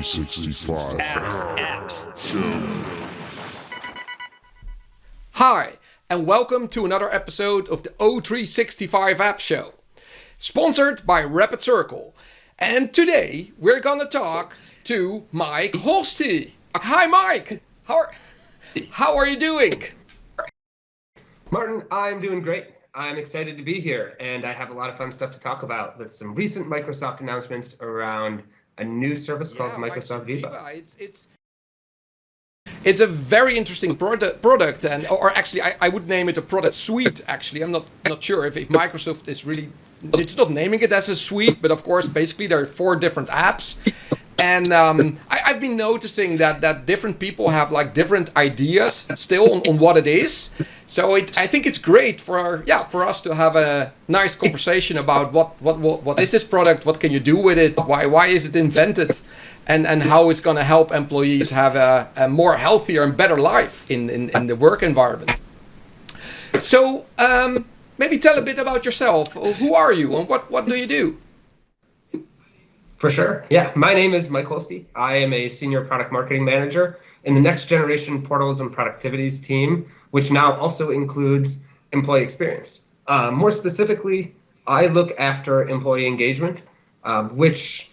365 Hi, and welcome to another episode of the O365 App Show, sponsored by Rapid Circle. And today we're gonna talk to Mike Holste. Hi, Mike. How are you doing? Martin, I'm doing great. I'm excited to be here, and I have a lot of fun stuff to talk about with some recent Microsoft announcements around a new service called Microsoft Viva. It's a very interesting product, and or actually, I would name it a product suite. Actually, I'm not sure if Microsoft is really. It's not naming it as a suite, but of course, basically there are 4 different apps. And I've been noticing that different people have like different ideas still on what it is. So I think it's great for us to have a nice conversation about what is this product, what can you do with it, why is it invented, and how it's going to help employees have a more healthier and better life in the work environment. So maybe tell a bit about yourself. Who are you and what do you do? For sure. Yeah, my name is Michael Holste. I am a senior product marketing manager in the next generation portals and productivities team, which now also includes employee experience. More specifically, I look after employee engagement, which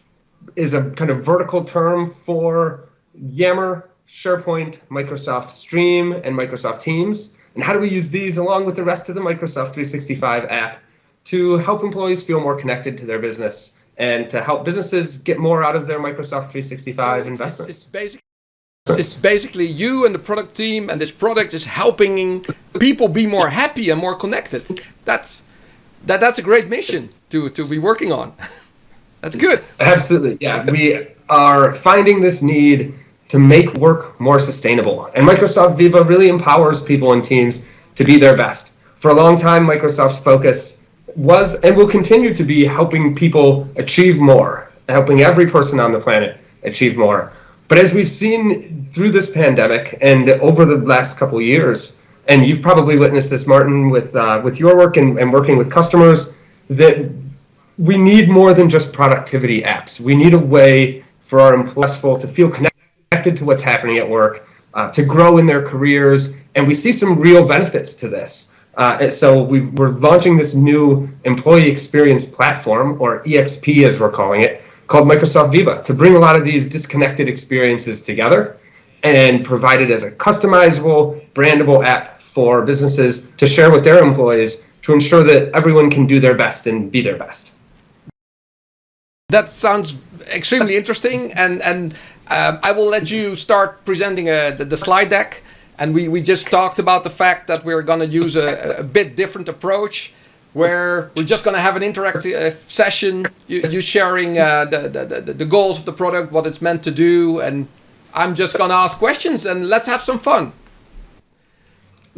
is a kind of vertical term for Yammer, SharePoint, Microsoft Stream, and Microsoft Teams. And how do we use these along with the rest of the Microsoft 365 app to help employees feel more connected to their business and to help businesses get more out of their Microsoft 365 investments? It's basically you and the product team, and this product is helping people be more happy and more connected. That's a great mission to be working on. That's good. Absolutely. Yeah, we are finding this need to make work more sustainable. And Microsoft Viva really empowers people and teams to be their best. For a long time, Microsoft's focus was and will continue to be helping people achieve more, helping every person on the planet achieve more. But as we've seen through this pandemic and over the last couple of years, and you've probably witnessed this, Martin, with your work and working with customers, that we need more than just productivity apps. We need a way for our employees to feel connected to what's happening at work, to grow in their careers, and we see some real benefits to this. So we're launching this new employee experience platform, or EXP as we're calling it, called Microsoft Viva, to bring a lot of these disconnected experiences together and provide it as a customizable, brandable app for businesses to share with their employees to ensure that everyone can do their best and be their best. That sounds extremely interesting, and I will let you start presenting the slide deck. And we just talked about the fact that we're going to use a bit different approach, where we're just going to have an interactive session, you sharing the goals of the product, what it's meant to do, and I'm just going to ask questions, and let's have some fun.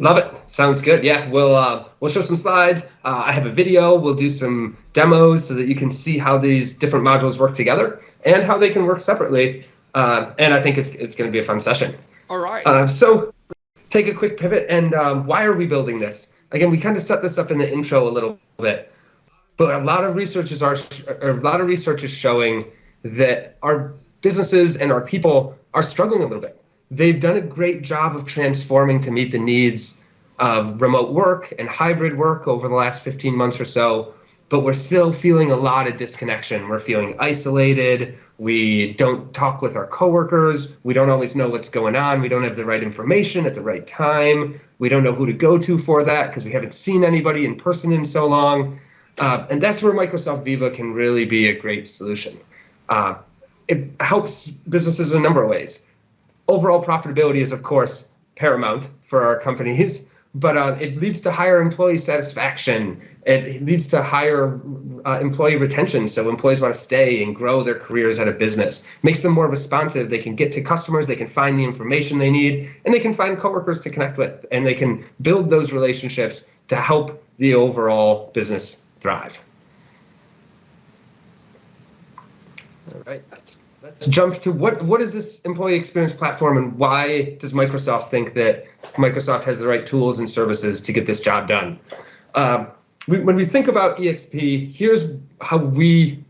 Love it. Sounds good. Yeah, we'll show some slides. I have a video. We'll do some demos so that you can see how these different modules work together and how they can work separately. And I think it's going to be a fun session. All right. So take a quick pivot, and why are we building this? Again, we kind of set this up in the intro a little bit, but a lot of research is showing that our businesses and our people are struggling a little bit. They've done a great job of transforming to meet the needs of remote work and hybrid work over the last 15 months or so, but we're still feeling a lot of disconnection. We're feeling isolated. We don't talk with our coworkers. We don't always know what's going on. We don't have the right information at the right time. We don't know who to go to for that because we haven't seen anybody in person in so long. And that's where Microsoft Viva can really be a great solution. It helps businesses in a number of ways. Overall profitability is, of course, paramount for our companies, but it leads to higher employee satisfaction. It leads to higher employee retention, so employees want to stay and grow their careers at a business. Makes them more responsive. They can get to customers, they can find the information they need, and they can find coworkers to connect with, and they can build those relationships to help the overall business thrive. All right. Let's jump to what is this employee experience platform, and why does Microsoft think that Microsoft has the right tools and services to get this job done? When we think about EXP, here's how we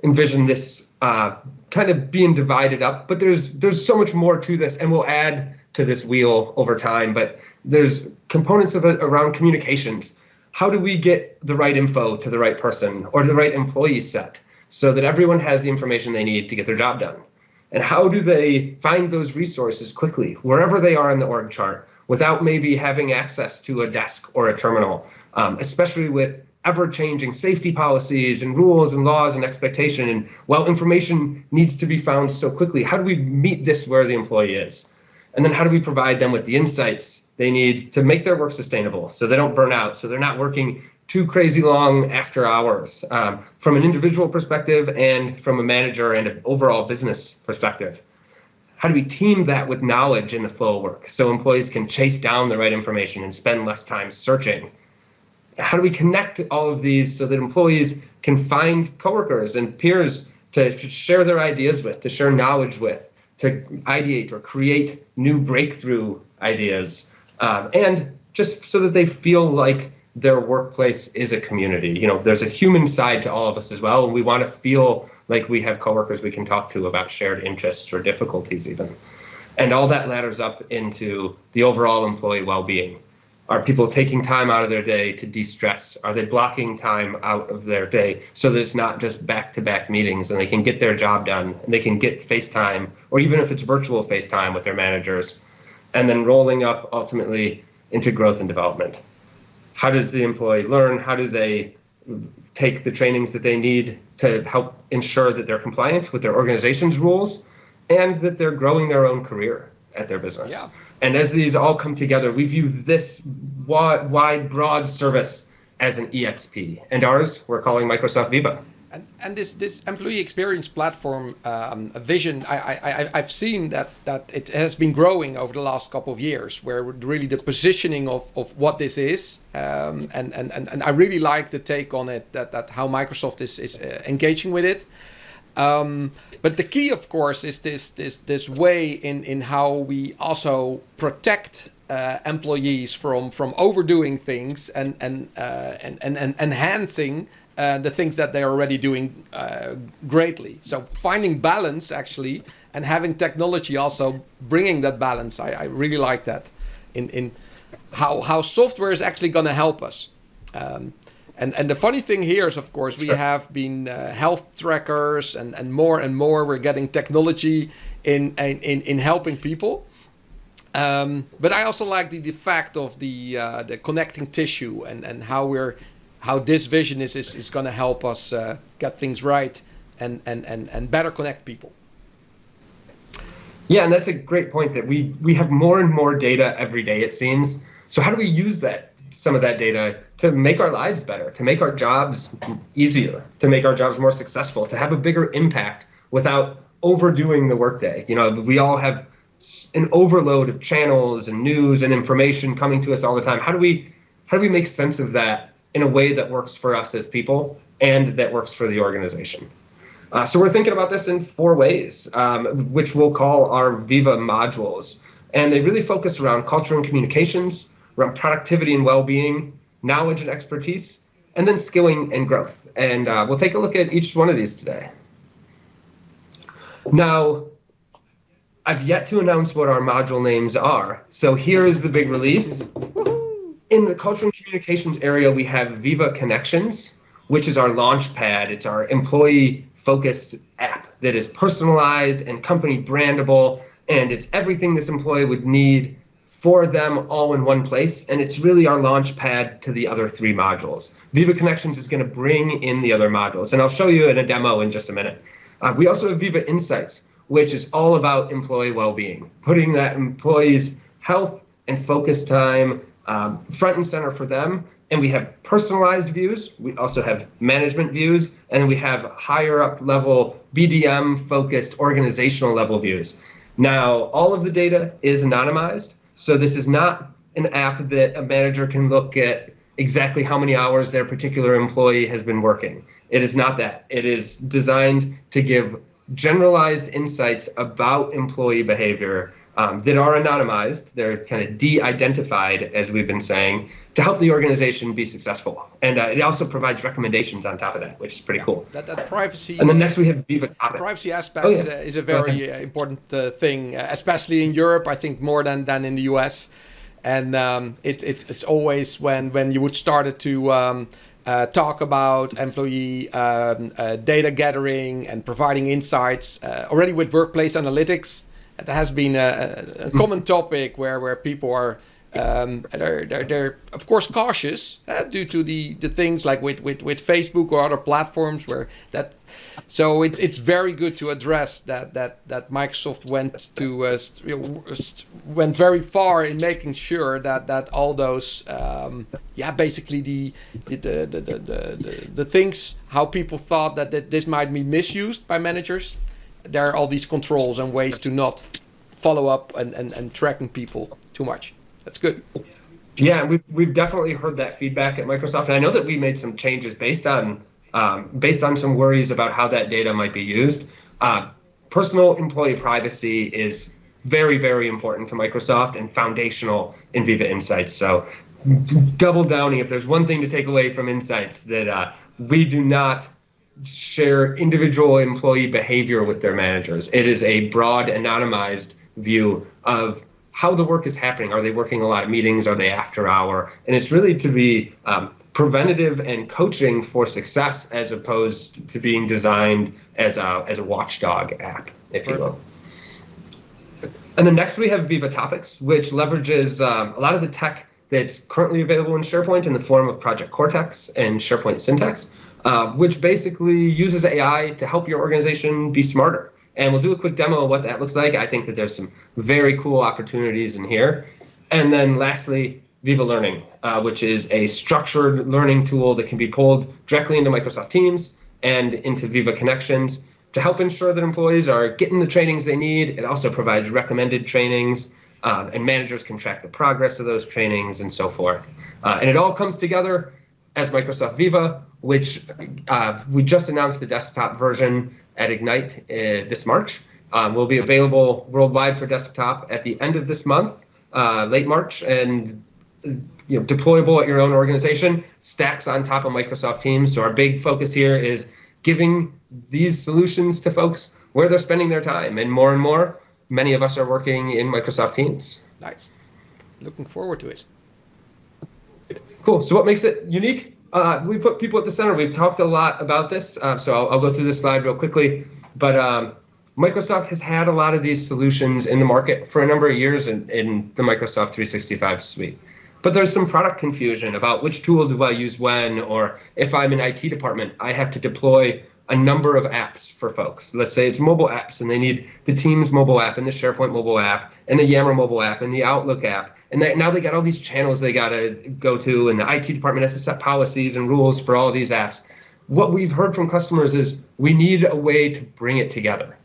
envision this kind of being divided up. But there's so much more to this, and we'll add to this wheel over time. But there's components of it around communications. How do we get the right info to the right person or to the right employee set so that everyone has the information they need to get their job done? And how do they find those resources quickly, wherever they are in the org chart, without maybe having access to a desk or a terminal, especially with ever-changing safety policies and rules and laws and expectation. And while information needs to be found so quickly, how do we meet this where the employee is? And then how do we provide them with the insights they need to make their work sustainable so they don't burn out, so they're not working too crazy long after hours, from an individual perspective and from a manager and an overall business perspective? How do we team that with knowledge in the flow of work so employees can chase down the right information and spend less time searching? How do we connect all of these so that employees can find coworkers and peers to share their ideas with, to share knowledge with, to ideate or create new breakthrough ideas, and just so that they feel like their workplace is a community? You know, there's a human side to all of us as well, and we want to feel like we have coworkers we can talk to about shared interests or difficulties even. And all that ladders up into the overall employee well-being. Are people taking time out of their day to de-stress? Are they blocking time out of their day so that it's not just back-to-back meetings and they can get their job done and they can get FaceTime, or even if it's virtual FaceTime with their managers, and then rolling up ultimately into growth and development? How does the employee learn? How do they take the trainings that they need to help ensure that they're compliant with their organization's rules and that they're growing their own career at their business? Yeah. And as these all come together, we view this wide, broad service as an EXP. And ours, we're calling Microsoft Viva. And this employee experience platform vision, I've seen that it has been growing over the last couple of years, where really the positioning of what this is, and I really like the take on it, that how Microsoft is engaging with it. But the key, of course, is this way in how we also protect employees from overdoing things and enhancing the things that they're already doing greatly. So finding balance actually, and having technology also bringing that balance. I really like that in how software is actually going to help us. And the funny thing here is, of course, we have been health trackers and more. We're getting technology in helping people. But I also like the fact of the connecting tissue and how this vision is going to help us get things right and better connect people. Yeah, and that's a great point, that we have more and more data every day, it seems. So how do we use some of that data to make our lives better, to make our jobs easier, to make our jobs more successful, to have a bigger impact without overdoing the workday? You know, we all have an overload of channels and news and information coming to us all the time. How do we make sense of that in a way that works for us as people and that works for the organization? So we're thinking about this in 4 ways, which we'll call our Viva Modules. And they really focus around culture and communications, around productivity and well-being, knowledge and expertise, and then skilling and growth. And we'll take a look at each one of these today. Now, I've yet to announce what our module names are. So here is the big release. In the culture and communications area, we have Viva Connections, which is our launch pad. It's our employee-focused app that is personalized and company brandable, and it's everything this employee would need for them all in one place. And it's really our launch pad to the other 3 modules. Viva Connections is going to bring in the other modules, and I'll show you in a demo in just a minute. We also have Viva Insights, which is all about employee well-being, putting that employee's health and focus time front and center for them. And we have personalized views. We also have management views, and we have higher up level BDM focused organizational level views. Now, all of the data is anonymized. So this is not an app that a manager can look at exactly how many hours their particular employee has been working. It is not that. It is designed to give generalized insights about employee behavior that are anonymized. They're kind of de-identified, as we've been saying, to help the organization be successful. And it also provides recommendations on top of that, which is pretty cool. That privacy. And then next we have Viva Topics. The privacy aspect is a very important thing, especially in Europe. I think more than in the US. And it's always when you would start it to talk about employee data gathering and providing insights already with workplace analytics. That has been a common topic where people are they're of course cautious due to the things like with Facebook or other platforms where that. So it's very good to address that Microsoft went very far in making sure that all those basically the things how people thought that this might be misused by managers. There are all these controls and ways to not follow up and tracking people too much. That's good. Yeah, we've definitely heard that feedback at Microsoft, and I know that we made some changes based on some worries about how that data might be used. Personal employee privacy is very, very important to Microsoft and foundational in Viva Insights. So double downing, if there's one thing to take away from Insights, that we do not share individual employee behavior with their managers. It is a broad, anonymized view of how the work is happening. Are they working a lot of meetings? Are they after hour? And it's really to be preventative and coaching for success, as opposed to being designed as a watchdog app, if you will. And then next we have Viva Topics, which leverages a lot of the tech that's currently available in SharePoint in the form of Project Cortex and SharePoint Syntax, which basically uses AI to help your organization be smarter. And we'll do a quick demo of what that looks like. I think that there's some very cool opportunities in here. And then lastly, Viva Learning, which is a structured learning tool that can be pulled directly into Microsoft Teams and into Viva Connections to help ensure that employees are getting the trainings they need. It also provides recommended trainings, and managers can track the progress of those trainings and so forth. And it all comes together as Microsoft Viva, which we just announced the desktop version at Ignite this March. Will be available worldwide for desktop at the end of this month, late March, and deployable at your own organization, stacks on top of Microsoft Teams. So our big focus here is giving these solutions to folks where they're spending their time, and more, many of us are working in Microsoft Teams. Nice. Looking forward to it. Cool. So what makes it unique? We put people at the center. We've talked a lot about this, so I'll go through this slide real quickly. But Microsoft has had a lot of these solutions in the market for a number of years in the Microsoft 365 suite. But there's some product confusion about which tool do I use when, or if I'm an IT department, I have to deploy a number of apps for folks. Let's say it's mobile apps, and they need the Teams mobile app and the SharePoint mobile app and the Yammer mobile app and the Outlook app. And now they got all these channels they got to go to, and the IT department has to set policies and rules for all of these apps. What we've heard from customers is we need a way to bring it together.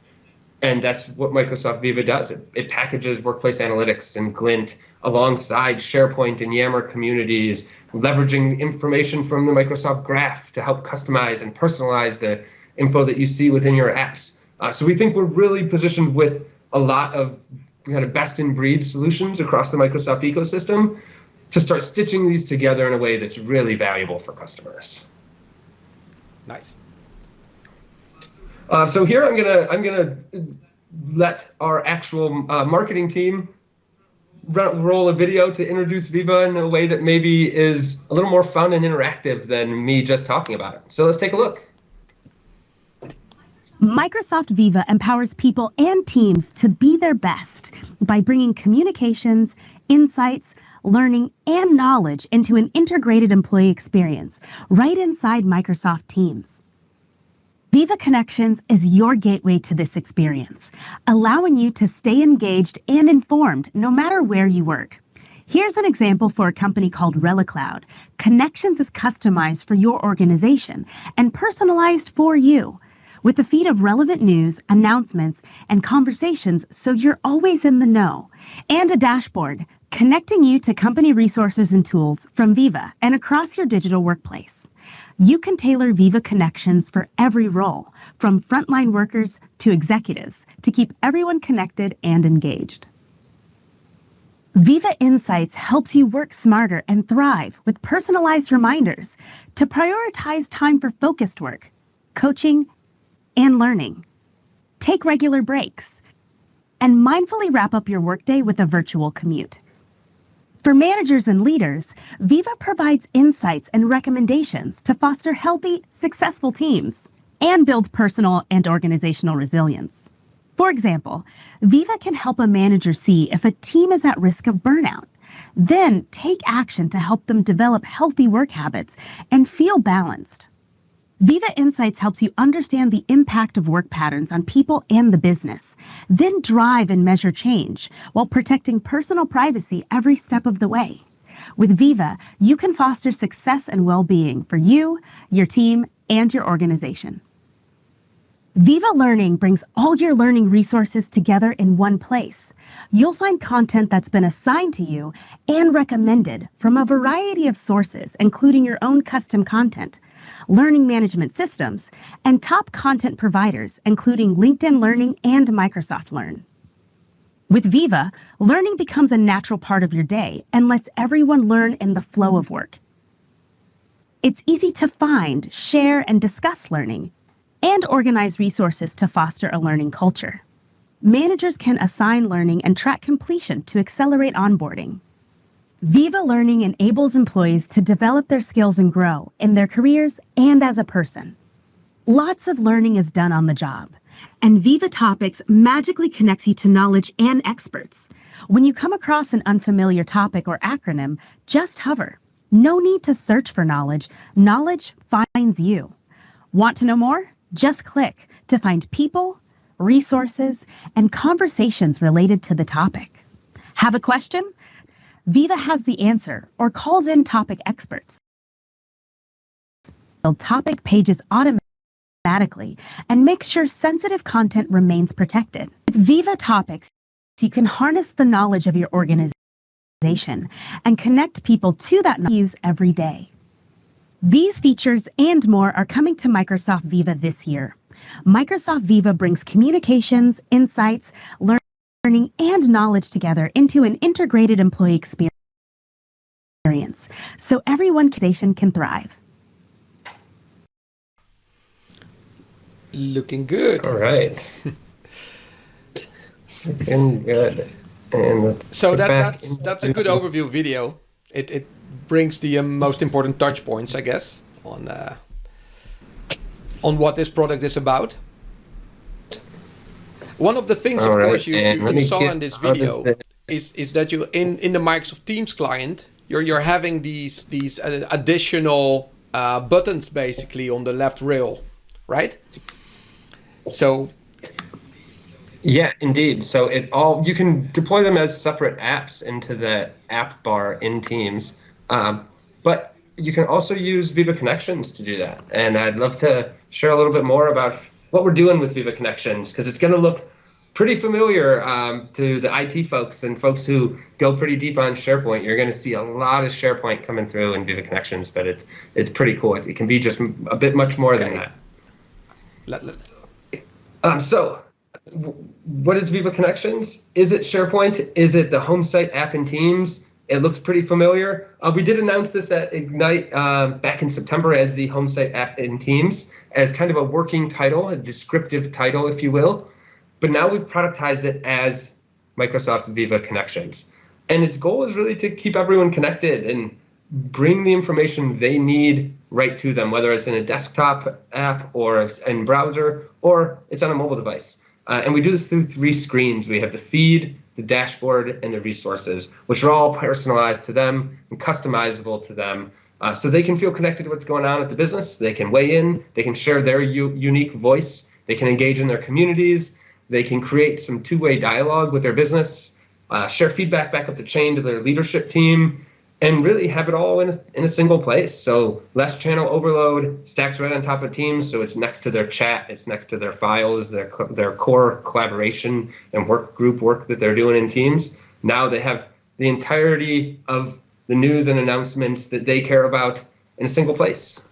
And that's what Microsoft Viva does. It packages workplace analytics and Glint alongside SharePoint and Yammer communities, leveraging information from the Microsoft Graph to help customize and personalize the info that you see within your apps. So we think we're really positioned with a lot of kind of best-in-breed solutions across the Microsoft ecosystem to start stitching these together in a way that's really valuable for customers. Nice. So here I'm gonna let our actual marketing team roll a video to introduce Viva in a way that maybe is a little more fun and interactive than me just talking about it. So let's take a look. Microsoft Viva empowers people and teams to be their best by bringing communications, insights, learning, and knowledge into an integrated employee experience right inside Microsoft Teams. Viva Connections is your gateway to this experience, allowing you to stay engaged and informed no matter where you work. Here's an example for a company called ReliCloud. Connections is customized for your organization and personalized for you, with a feed of relevant news, announcements, and conversations so you're always in the know, and a dashboard connecting you to company resources and tools from Viva and across your digital workplace. You can tailor Viva Connections for every role, from frontline workers to executives, to keep everyone connected and engaged. Viva Insights helps you work smarter and thrive with personalized reminders to prioritize time for focused work, coaching, and learning. Take regular breaks and mindfully wrap up your workday with a virtual commute. For managers and leaders, Viva provides insights and recommendations to foster healthy, successful teams and build personal and organizational resilience. For example, Viva can help a manager see if a team is at risk of burnout, then take action to help them develop healthy work habits and feel balanced. Viva Insights helps you understand the impact of work patterns on people and the business, then drive and measure change while protecting personal privacy every step of the way. With Viva, you can foster success and well-being for you, your team, and your organization. Viva Learning brings all your learning resources together in one place. You'll find content that's been assigned to you and recommended from a variety of sources, including your own custom content, learning management systems, and top content providers, including LinkedIn Learning and Microsoft Learn. With Viva, learning becomes a natural part of your day and lets everyone learn in the flow of work. It's easy to find, share, and discuss learning, and organize resources to foster a learning culture. Managers can assign learning and track completion to accelerate onboarding. Viva Learning enables employees to develop their skills and grow in their careers and as a person. Lots of learning is done on the job, and Viva Topics magically connects you to knowledge and experts. When you come across an unfamiliar topic or acronym, just hover. No need to search for knowledge. Knowledge finds you. Want to know more? Just click to find people, resources, and conversations related to the topic. Have a question? Viva has the answer or calls in topic experts. Build topic pages automatically and make sure sensitive content remains protected. With Viva Topics, you can harness the knowledge of your organization and connect people to that knowledge every day. These features and more are coming to Microsoft Viva this year. Microsoft Viva brings communications, insights, learning, and knowledge together into an integrated employee experience, so everyone can thrive. Looking good. All right. Looking good. And so that's a good overview video. It brings the most important touch points, I guess, on what this product is about. One of the things, of course, you saw in this video is that you in the Microsoft Teams client, you're having these additional buttons basically on the left rail, right? So. Yeah, indeed. So you can deploy them as separate apps into the app bar in Teams, but you can also use Viva Connections to do that. And I'd love to share a little bit more about what we're doing with Viva Connections, because it's going to look pretty familiar to the IT folks and folks who go pretty deep on SharePoint. You're going to see a lot of SharePoint coming through in Viva Connections, but it's pretty cool. It can be just a bit much more than that. So what is Viva Connections? Is it SharePoint? Is it the home site app in Teams? It looks pretty familiar. We did announce this at Ignite back in September as the home site app in Teams, as kind of a working title, a descriptive title, if you will. But now we've productized it as Microsoft Viva Connections. And its goal is really to keep everyone connected and bring the information they need right to them, whether it's in a desktop app or it's in browser or it's on a mobile device. And we do this through 3 screens. We have the feed, the dashboard, and the resources, which are all personalized to them and customizable to them, so they can feel connected to what's going on at the business. They can weigh in. They can share their unique voice. They can engage in their communities. They can create some two-way dialogue with their business, share feedback back up the chain to their leadership team, and really have it all in a single place. So less channel overload, stacks right on top of Teams, so it's next to their chat, it's next to their files, their core collaboration and work group work that they're doing in Teams. Now they have the entirety of the news and announcements that they care about in a single place.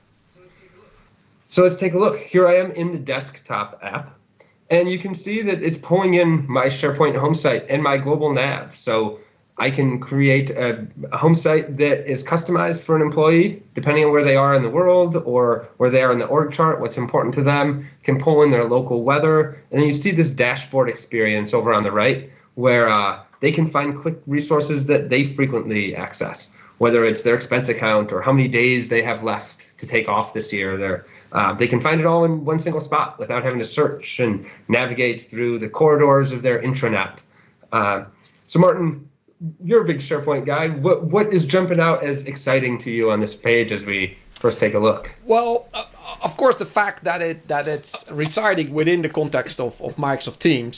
So let's take a look. Here I am in the desktop app, and you can see that it's pulling in my SharePoint home site and my global nav. So I can create a home site that is customized for an employee, depending on where they are in the world or where they are in the org chart, what's important to them, can pull in their local weather. And then you see this dashboard experience over on the right, where they can find quick resources that they frequently access, whether it's their expense account or how many days they have left to take off this year. They can find it all in one single spot without having to search and navigate through the corridors of their intranet. So Martin, you're a big SharePoint guy. What is jumping out as exciting to you on this page as we first take a look? Well, of course, the fact that it's residing within the context of Microsoft Teams,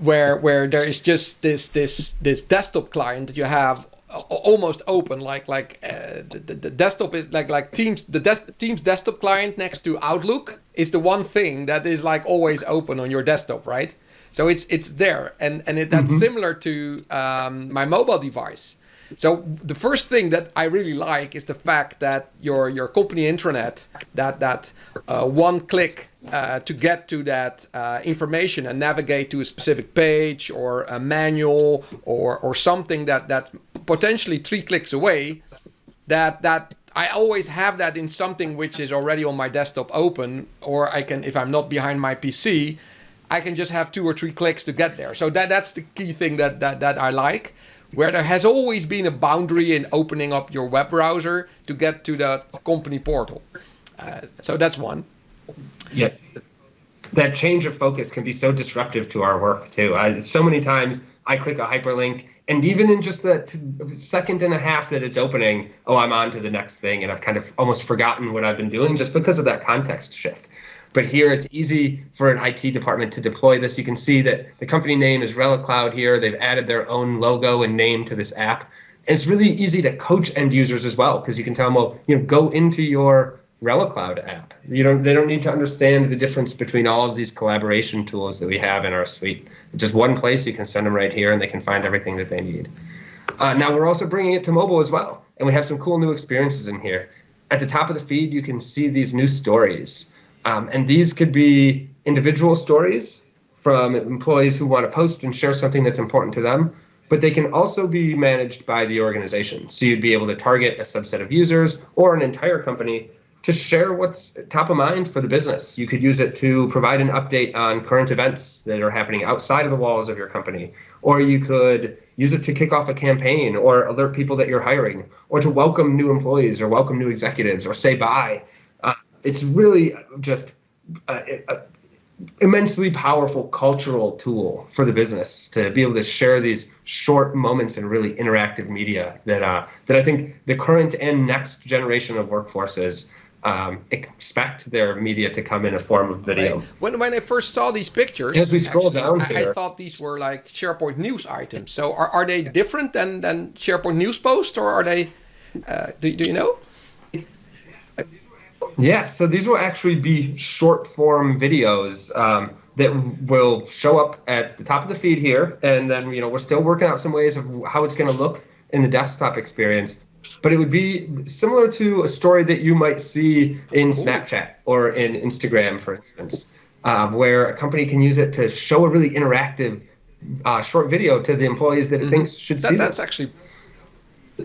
where there is just this desktop client that you have almost open, like the desktop is like Teams. Teams desktop client next to Outlook is the one thing that is like always open on your desktop, right? So it's there, and that's similar to my mobile device. So the first thing that I really like is the fact that your company intranet, that one click to get to that information and navigate to a specific page or a manual or something that potentially 3 clicks away, that I always have that in something which is already on my desktop open, or I can, if I'm not behind my PC, I can just have 2 or 3 clicks to get there. So that's the key thing that I like, where there has always been a boundary in opening up your web browser to get to the company portal. So that's one. Yeah, that change of focus can be so disruptive to our work too. So many times I click a hyperlink, and even in just that second and a half that it's opening, I'm on to the next thing, and I've kind of almost forgotten what I've been doing just because of that context shift. But here it's easy for an IT department to deploy this. You can see that the company name is Relic Cloud here. They've added their own logo and name to this app. And it's really easy to coach end users as well, because you can tell them, go into your Relic Cloud app. They don't need to understand the difference between all of these collaboration tools that we have in our suite. It's just one place. You can send them right here and they can find everything that they need. Now we're also bringing it to mobile as well. And we have some cool new experiences in here. At the top of the feed, you can see these new stories. And these could be individual stories from employees who want to post and share something that's important to them, but they can also be managed by the organization. So you'd be able to target a subset of users or an entire company to share what's top of mind for the business. You could use it to provide an update on current events that are happening outside of the walls of your company, or you could use it to kick off a campaign or alert people that you're hiring, or to welcome new employees or welcome new executives or say bye. It's really just an immensely powerful cultural tool for the business to be able to share these short moments in really interactive media that I think the current and next generation of workforces expect their media to come in a form of video. Right. When I first saw these pictures, as we scroll down here, I thought these were like SharePoint news items. So are they different than SharePoint news posts, or are they? Do you know? Yeah, so these will actually be short form videos that will show up at the top of the feed here. And then, we're still working out some ways of how it's going to look in the desktop experience. But it would be similar to a story that you might see in Snapchat or in Instagram, for instance, where a company can use it to show a really interactive short video to the employees that it thinks should see That's this. actually...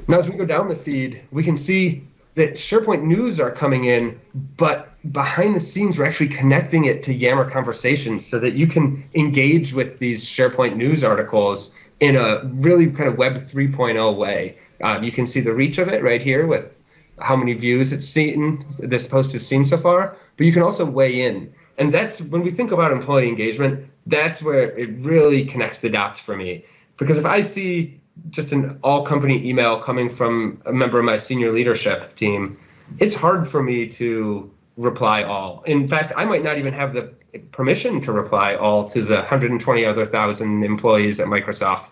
Now, as we go down the feed, we can see that SharePoint news are coming in, but behind the scenes, we're actually connecting it to Yammer Conversations so that you can engage with these SharePoint news articles in a really kind of Web 3.0 way. You can see the reach of it right here with how many views it's seen, this post has seen so far, but you can also weigh in. And that's when we think about employee engagement, that's where it really connects the dots for me. Because if I see just an all-company email coming from a member of my senior leadership team, it's hard for me to reply all. In fact, I might not even have the permission to reply all to the 120 other thousand employees at Microsoft.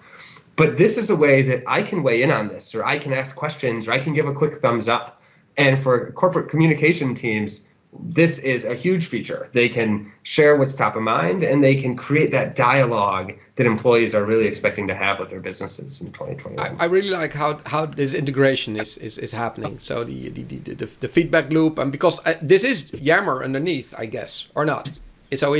But this is a way that I can weigh in on this, or I can ask questions, or I can give a quick thumbs up. And for corporate communication teams, this is a huge feature. They can share what's top of mind, and they can create that dialogue that employees are really expecting to have with their businesses in 2021. I really like how this integration is happening. So the feedback loop, and because this is Yammer underneath, I guess, or not. So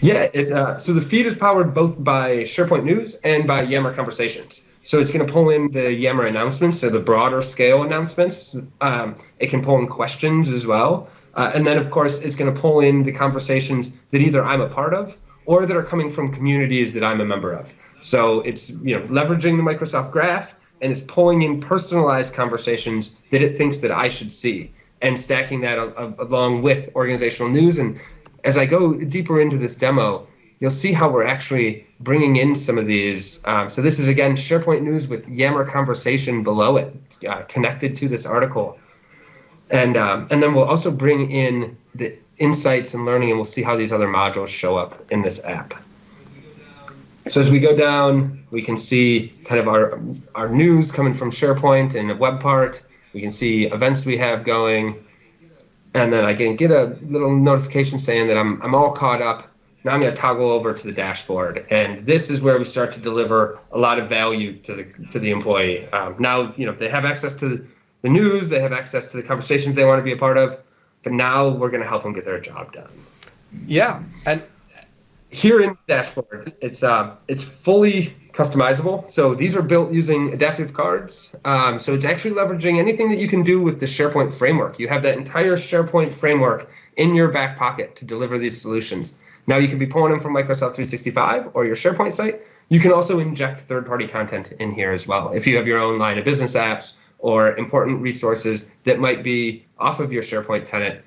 Yeah, so the feed is powered both by SharePoint News and by Yammer Conversations. So it's going to pull in the Yammer announcements, so the broader scale announcements. It can pull in questions as well. And then, of course, it's going to pull in the conversations that either I'm a part of or that are coming from communities that I'm a member of. So it's leveraging the Microsoft Graph, and it's pulling in personalized conversations that it thinks that I should see, and stacking that along with organizational news. And as I go deeper into this demo, you'll see how we're actually bringing in some of these. So this is, again, SharePoint News with Yammer Conversation below it, connected to this article. And then we'll also bring in the insights and learning, and we'll see how these other modules show up in this app. So as we go down, we can see kind of our news coming from SharePoint and a web part. We can see events we have going. And then I can get a little notification saying that I'm all caught up. Now I'm going to toggle over to the dashboard. And this is where we start to deliver a lot of value to the employee. Now, they have access to the news, they have access to the conversations they want to be a part of, but now we're going to help them get their job done. Yeah, and here in the dashboard, it's fully customizable. So these are built using adaptive cards. So it's actually leveraging anything that you can do with the SharePoint framework. You have that entire SharePoint framework in your back pocket to deliver these solutions. Now you can be pulling them from Microsoft 365 or your SharePoint site. You can also inject third-party content in here as well. If you have your own line of business apps or important resources that might be off of your SharePoint tenant,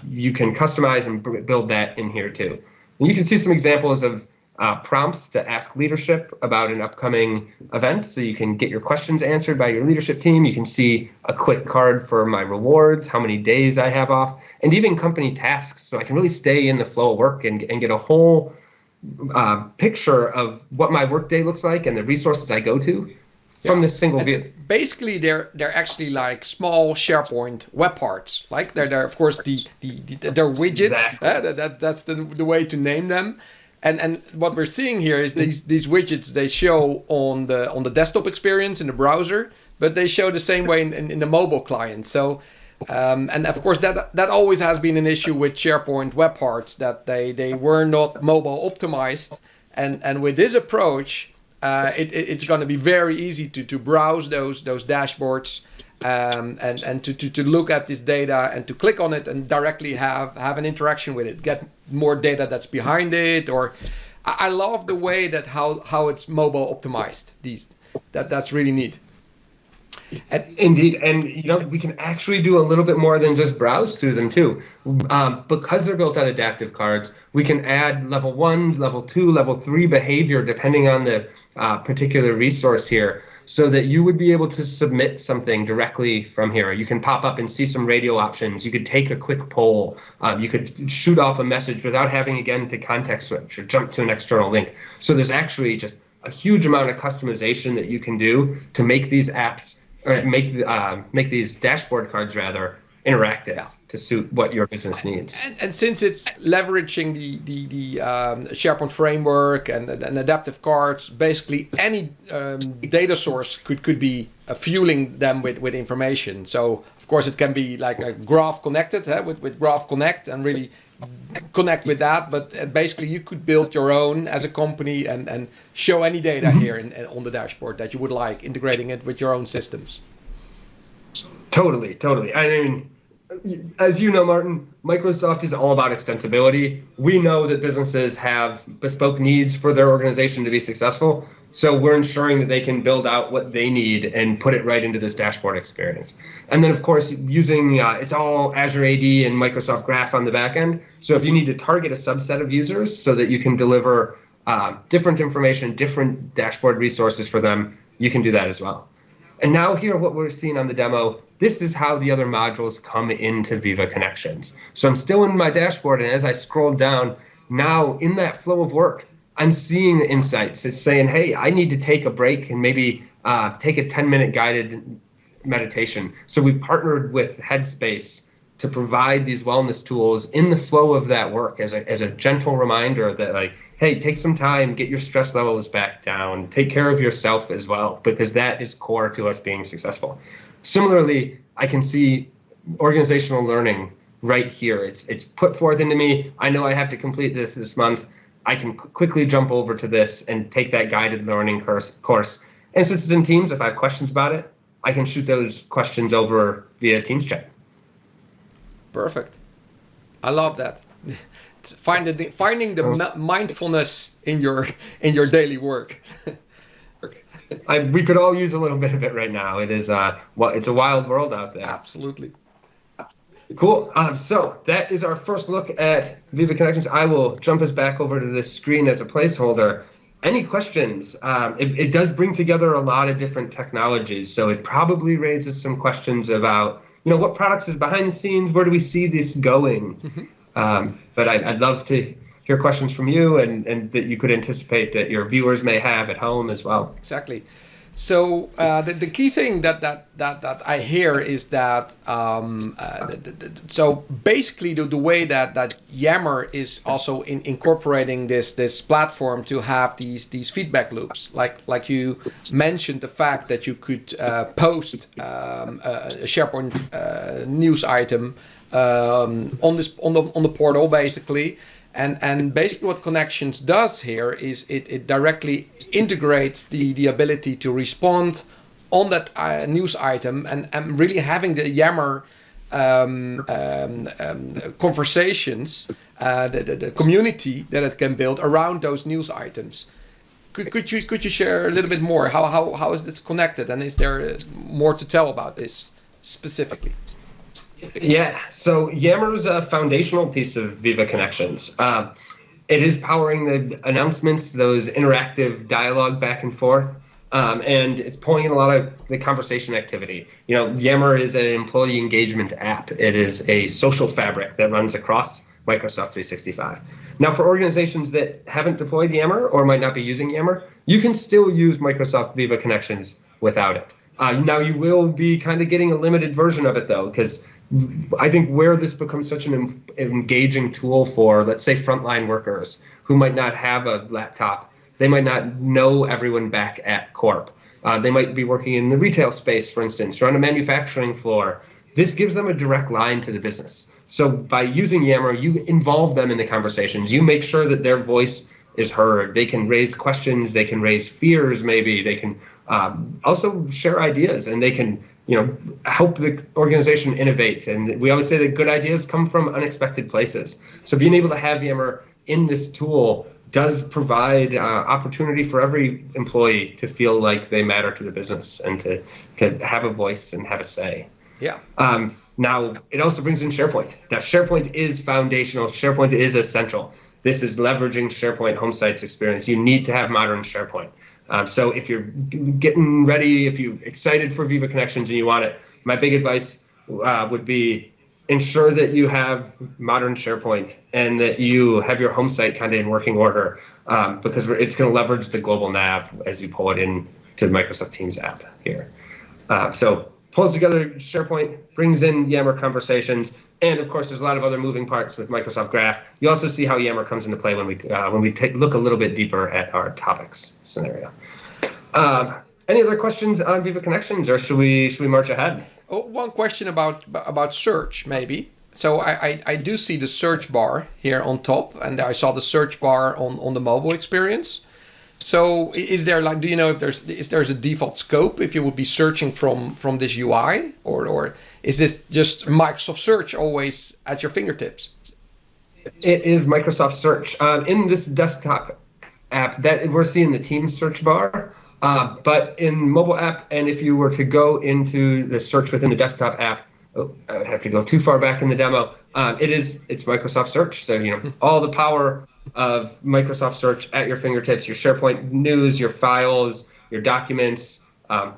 you can customize and build that in here too. And you can see some examples of prompts to ask leadership about an upcoming event, so you can get your questions answered by your leadership team. You can see a quick card for my rewards, how many days I have off, and even company tasks, so I can really stay in the flow of work and get a whole picture of what my workday looks like and the resources I go to from this single view. Basically, they're actually like small SharePoint web parts. Like they're of course they're widgets. Exactly. That's the way to name them. And what we're seeing here is these widgets, they show on the desktop experience in the browser, but they show the same way in the mobile client. So and of course that always has been an issue with SharePoint web parts, that they were not mobile optimized. And with this approach, it's going to be very easy to browse those dashboards and to look at this data and to click on it and directly have an interaction with it, get more data that's behind it. Or I love the way that how it's mobile optimized. That's really neat. Indeed, and we can actually do a little bit more than just browse through them too. Because they're built on adaptive cards, we can add level 1, level 2, level 3 behavior depending on the particular resource here, so that you would be able to submit something directly from here. You can pop up and see some radio options. You could take a quick poll. You could shoot off a message without having, again, to context switch or jump to an external link. So there's actually just a huge amount of customization that you can do to make these apps, or make these dashboard cards rather interactive to suit what your business needs. And since it's leveraging the SharePoint framework and adaptive cards, basically any data source could be fueling them with information. So of course it can be like a graph connected with Graph Connect and really connect with that. But basically you could build your own as a company and show any data here on the dashboard that you would like, integrating it with your own systems. Totally. I mean, as you know, Martin, Microsoft is all about extensibility. We know that businesses have bespoke needs for their organization to be successful. So we're ensuring that they can build out what they need and put it right into this dashboard experience. And then, of course, using it's all Azure AD and Microsoft Graph on the back end. So if you need to target a subset of users so that you can deliver different information, different dashboard resources for them, you can do that as well. And now here, what we're seeing on the demo, this is how the other modules come into Viva Connections. So I'm still in my dashboard, and as I scroll down, now in that flow of work, I'm seeing the insights. It's saying, hey, I need to take a break and maybe take a 10-minute guided meditation. So we've partnered with Headspace to provide these wellness tools in the flow of that work as a gentle reminder that, like, hey, take some time, get your stress levels back down, take care of yourself as well, because that is core to us being successful. Similarly, I can see organizational learning right here. It's put forth into me. I know I have to complete this month. I can quickly jump over to this and take that guided learning course. And since it's in Teams, if I have questions about it, I can shoot those questions over via Teams chat. Perfect. I love that. Finding the mindfulness in your daily work. We could all use a little bit of it right now. It is it's a wild world out there. Absolutely. Cool. So that is our first look at Viva Connections. I will jump us back over to this screen as a placeholder. Any questions? It does bring together a lot of different technologies, so it probably raises some questions about, what products is behind the scenes, where do we see this going? Mm-hmm. But I'd love to hear questions from you and that you could anticipate that your viewers may have at home as well. Exactly. So the key thing that I hear is that so basically the way that Yammer is also incorporating this platform to have these feedback loops, like you mentioned, the fact that you could post a SharePoint news item on the portal basically. And basically what Connections does here is it directly integrates the ability to respond on that news item and really having the Yammer conversations, the community that it can build around those news items. Could you share a little bit more? How is this connected, and is there more to tell about this specifically? Yeah, so Yammer is a foundational piece of Viva Connections. It is powering the announcements, those interactive dialogue back and forth, and it's pulling in a lot of the conversation activity. Yammer is an employee engagement app. It is a social fabric that runs across Microsoft 365. Now, for organizations that haven't deployed Yammer or might not be using Yammer, you can still use Microsoft Viva Connections without it. Now, you will be kind of getting a limited version of it, though, because I think where this becomes such an engaging tool for, let's say, frontline workers who might not have a laptop, they might not know everyone back at Corp. They might be working in the retail space, for instance, or on a manufacturing floor. This gives them a direct line to the business. So by using Yammer, you involve them in the conversations. You make sure that their voice is heard. They can raise questions. They can raise fears, maybe. They can also share ideas, and they can help the organization innovate. And we always say that good ideas come from unexpected places. So being able to have Yammer in this tool does provide opportunity for every employee to feel like they matter to the business and to have a voice and have a say. Yeah. Now, it also brings in SharePoint. Now, SharePoint is foundational. SharePoint is essential. This is leveraging SharePoint home sites experience. You need to have modern SharePoint. So if you're getting ready, if you're excited for Viva Connections and you want it, my big advice would be ensure that you have modern SharePoint and that you have your home site kind of in working order, because it's going to leverage the global nav as you pull it in to the Microsoft Teams app here. So pulls together SharePoint, brings in Yammer conversations, and of course there's a lot of other moving parts with Microsoft Graph. You also see how Yammer comes into play when we look a little bit deeper at our topics scenario. Any other questions on Viva Connections, or should we march ahead? Oh, one question about search, maybe. So I do see the search bar here on top, and I saw the search bar on the mobile experience. So is there, like, do you know if there's a default scope if you would be searching from this UI, or is this just Microsoft Search always at your fingertips? It is Microsoft Search. In this desktop app, that we're seeing the Teams search bar, but in mobile app, and if you were to go into the search within the desktop app, I would have to go too far back in the demo. It's Microsoft Search. So all the power of Microsoft Search at your fingertips, your SharePoint news, your files, your documents,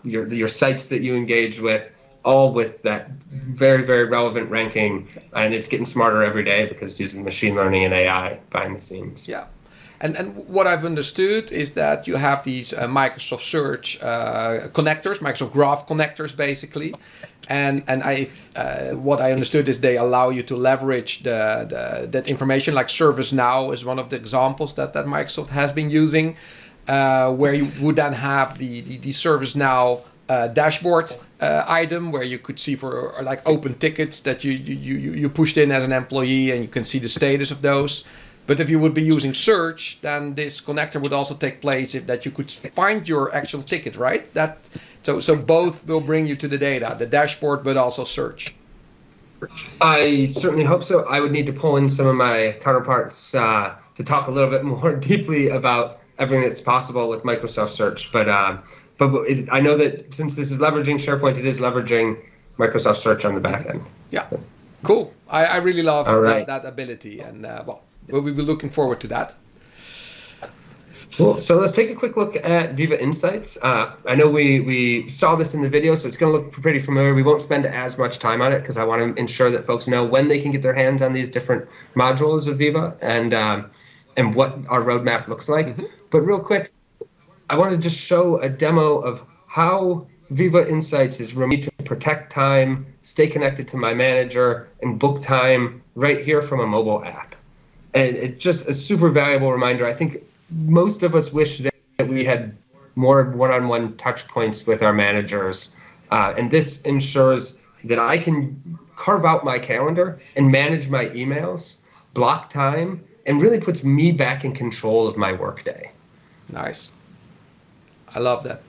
your sites that you engage with, all with that very, very relevant ranking. And it's getting smarter every day because it's using machine learning and AI behind the scenes. Yeah. And what I've understood is that you have these Microsoft Search connectors, Microsoft Graph connectors, basically. And what I understood is they allow you to leverage that information, like ServiceNow is one of the examples that Microsoft has been using, where you would then have the ServiceNow dashboard item where you could see for like open tickets that you pushed in as an employee, and you can see the status of those. But if you would be using search, then this connector would also take place if that you could find your actual ticket, right? So both will bring you to the data, the dashboard, but also search. I certainly hope so. I would need to pull in some of my counterparts to talk a little bit more deeply about everything that's possible with Microsoft Search. But I know that since this is leveraging SharePoint, it is leveraging Microsoft Search on the back end. Yeah, cool. I really love that ability, and we'll be looking forward to that. Cool. So let's take a quick look at Viva Insights. I know we saw this in the video, so it's going to look pretty familiar. We won't spend as much time on it because I want to ensure that folks know when they can get their hands on these different modules of Viva and what our roadmap looks like. Mm-hmm. But real quick, I want to just show a demo of how Viva Insights is for me to protect time, stay connected to my manager, and book time right here from a mobile app. And it's just a super valuable reminder. I think most of us wish that we had more one-on-one touch points with our managers. And this ensures that I can carve out my calendar and manage my emails, block time, and really puts me back in control of my workday. Nice. I love that.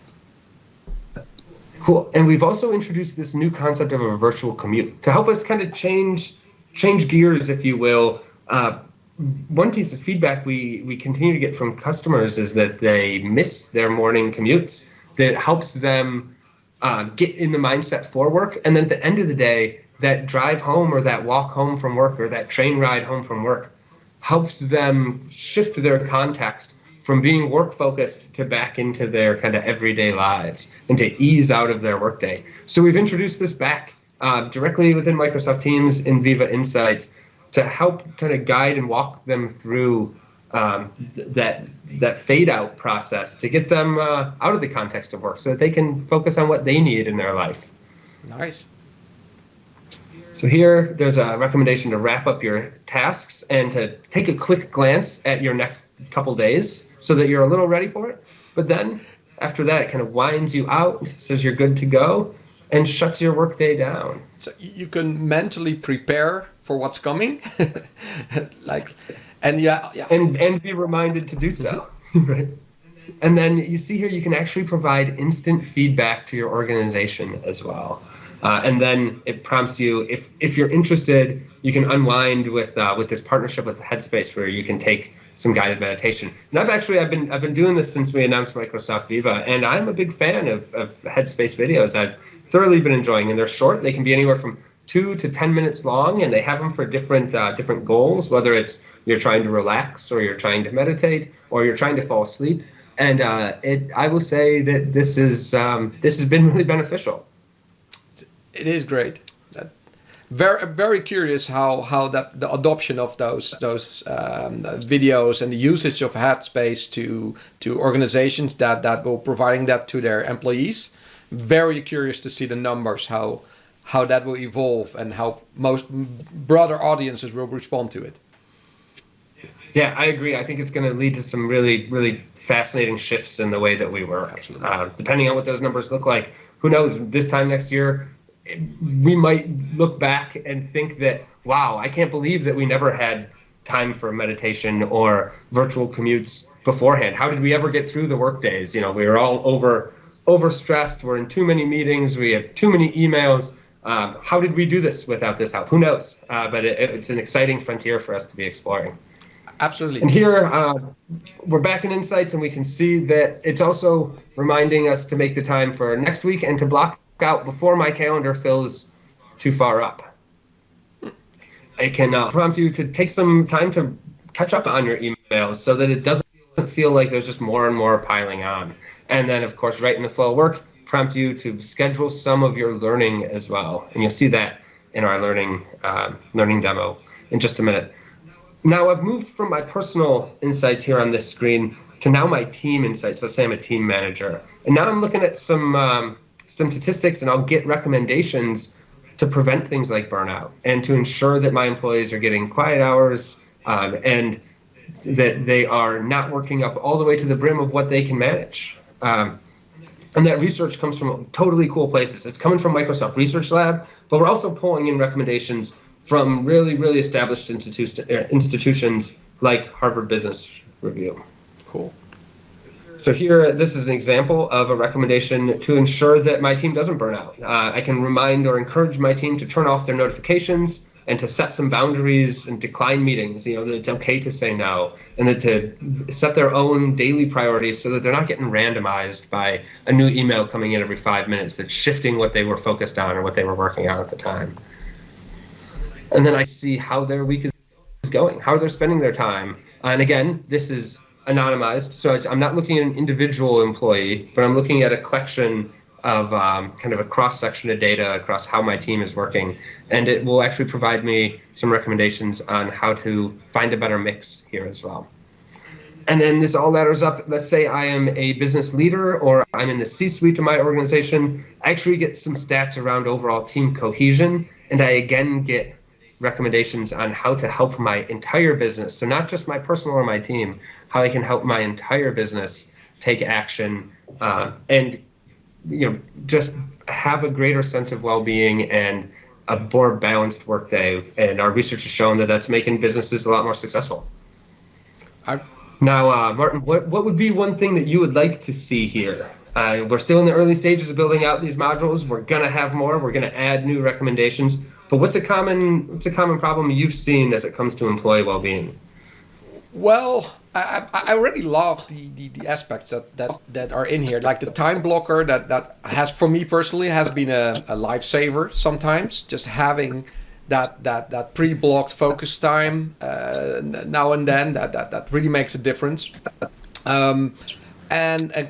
Cool. And we've also introduced this new concept of a virtual commute to help us kind of change gears, if you will. One piece of feedback we continue to get from customers is that they miss their morning commutes. That helps them get in the mindset for work. And then at the end of the day, that drive home or that walk home from work or that train ride home from work helps them shift their context from being work focused to back into their kind of everyday lives and to ease out of their workday. So we've introduced this back directly within Microsoft Teams in Viva Insights to help kind of guide and walk them through that fade out process to get them out of the context of work so that they can focus on what they need in their life. Nice. So here, there's a recommendation to wrap up your tasks and to take a quick glance at your next couple days so that you're a little ready for it. But then after that, it kind of winds you out, says you're good to go, and shuts your workday down. So you can mentally prepare for what's coming, and be reminded to do so, right? And then you see here, you can actually provide instant feedback to your organization as well. And then it prompts you, if you're interested, you can unwind with this partnership with Headspace where you can take some guided meditation. And I've been doing this since we announced Microsoft Viva, and I'm a big fan of Headspace videos. I've thoroughly been enjoying, and they're short. They can be anywhere from 2 to 10 minutes long, and they have them for different goals, whether it's you're trying to relax or you're trying to meditate or you're trying to fall asleep. And I will say that this has been really beneficial. It is great. Very curious how that the adoption of those videos and the usage of Headspace to organizations that will providing that to their employees. Very curious to see the numbers, how that will evolve and how most broader audiences will respond to it. Yeah, I agree. I think it's going to lead to some really, really fascinating shifts in the way that we work. Absolutely. Depending on what those numbers look like, who knows, this time next year, we might look back and think that, wow, I can't believe that we never had time for meditation or virtual commutes beforehand. How did we ever get through the work days? We were all overstressed. We're in too many meetings. We have too many emails. How did we do this without this help? Who knows? But it's an exciting frontier for us to be exploring. Absolutely. And here, we're back in Insights, and we can see that it's also reminding us to make the time for next week and to block out before my calendar fills too far up. It can prompt you to take some time to catch up on your emails so that it doesn't feel like there's just more and more piling on. And then, of course, right in the flow of work, prompt you to schedule some of your learning as well. And you'll see that in our learning demo in just a minute. Now, I've moved from my personal insights here on this screen to now my team insights. Let's say I'm a team manager. And now I'm looking at some statistics, and I'll get recommendations to prevent things like burnout and to ensure that my employees are getting quiet hours and that they are not working up all the way to the brim of what they can manage. And And that research comes from totally cool places. It's coming from Microsoft Research Lab, but we're also pulling in recommendations from really, really established institutions like Harvard Business Review. Cool. So here, this is an example of a recommendation to ensure that my team doesn't burn out. I can remind or encourage my team to turn off their notifications and to set some boundaries and decline meetings. You know, that it's okay to say no, and that to set their own daily priorities so that they're not getting randomized by a new email coming in every 5 minutes that's shifting what they were focused on or what they were working on at the time. And then I see how their week is going, how they're spending their time. And again, this is anonymized, so I'm not looking at an individual employee, but I'm looking at a collection of kind of a cross-section of data across how my team is working, and it will actually provide me some recommendations on how to find a better mix here as well. And then this all ladders up. Let's say I am a business leader or I'm in the C-suite of my organization. I actually get some stats around overall team cohesion, and I again get recommendations on how to help my entire business, so not just my personal or my team, how I can help my entire business take action and just have a greater sense of well-being and a more balanced workday. And our research has shown that that's making businesses a lot more successful. Now, Martin, what would be one thing that you would like to see here? We're still in the early stages of building out these modules. We're going to have more. We're going to add new recommendations. But what's a common problem you've seen as it comes to employee well-being? Well, I really love the aspects that are in here, like the time blocker that has, for me personally, has been a lifesaver sometimes. Just having that pre-blocked focus time now and then, that really makes a difference. And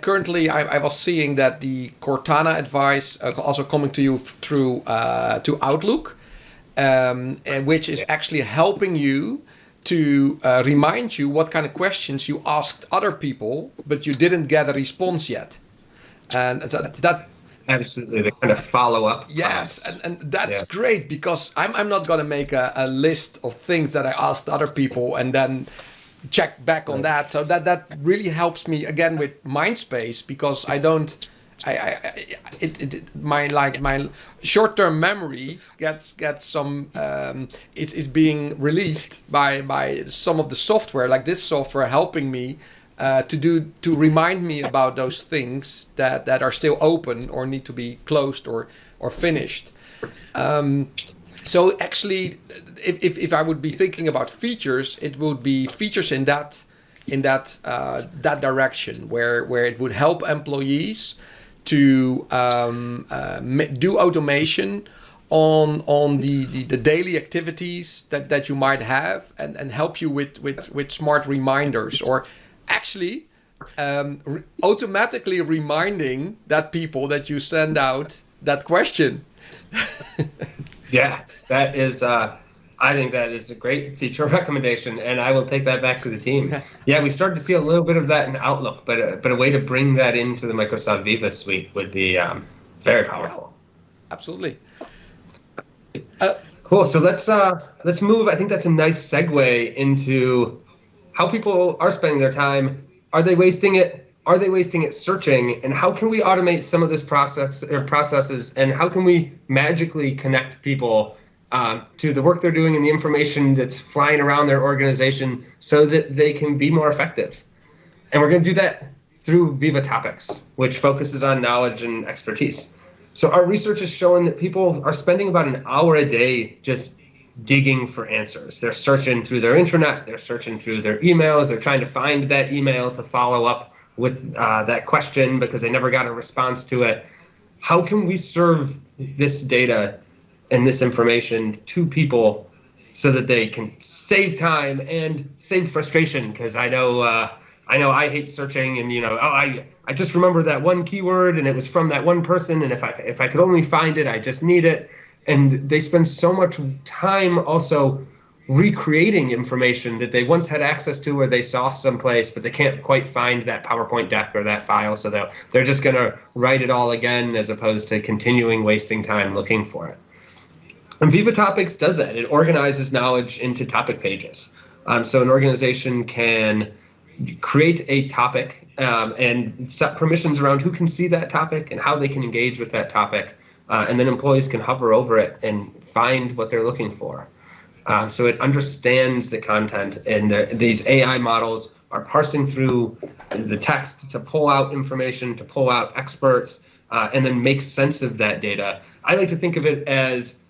currently, I was seeing that the Cortana advice also coming to you through to Outlook, which is actually helping you to remind you what kind of questions you asked other people, but you didn't get a response yet. And that absolutely, the kind of follow-up. Yes, and that's great, because I'm not going to make a list of things that I asked other people and then check back on that. So that really helps me again with mind space, because I don't. My short-term memory gets some. It's being released by some of the software, like this software, helping me to remind me about those things that are still open or need to be closed or finished. So actually, if I would be thinking about features, it would be features in that direction where it would help employees to do automation on the daily activities that you might have, and help you with smart reminders, or actually automatically reminding that people that you send out that question. Yeah, that is. I think that is a great feature recommendation, and I will take that back to the team. Yeah, we started to see a little bit of that in Outlook, but a way to bring that into the Microsoft Viva suite would be very powerful. Yeah, absolutely. Cool. So let's move. I think that's a nice segue into how people are spending their time. Are they wasting it? Are they wasting it searching? And how can we automate some of this processes? And how can we magically connect people to the work they're doing and the information that's flying around their organization so that they can be more effective? And we're going to do that through Viva Topics, which focuses on knowledge and expertise. So our research is showing that people are spending about an hour a day just digging for answers. They're searching through their intranet, they're searching through their emails, they're trying to find that email to follow up with that question because they never got a response to it. How can we serve this data and this information to people so that they can save time and save frustration? Because I know I hate searching, and I just remember that one keyword and it was from that one person, and if I could only find it, I just need it. And they spend so much time also recreating information that they once had access to or they saw someplace, but they can't quite find that PowerPoint deck or that file, so they're just going to write it all again as opposed to continuing wasting time looking for it. And Viva Topics does that. It organizes knowledge into topic pages. So an organization can create a topic and set permissions around who can see that topic and how they can engage with that topic. And then employees can hover over it and find what they're looking for. So it understands the content, and these AI models are parsing through the text to pull out information, to pull out experts, and then make sense of that data. I like to think of it as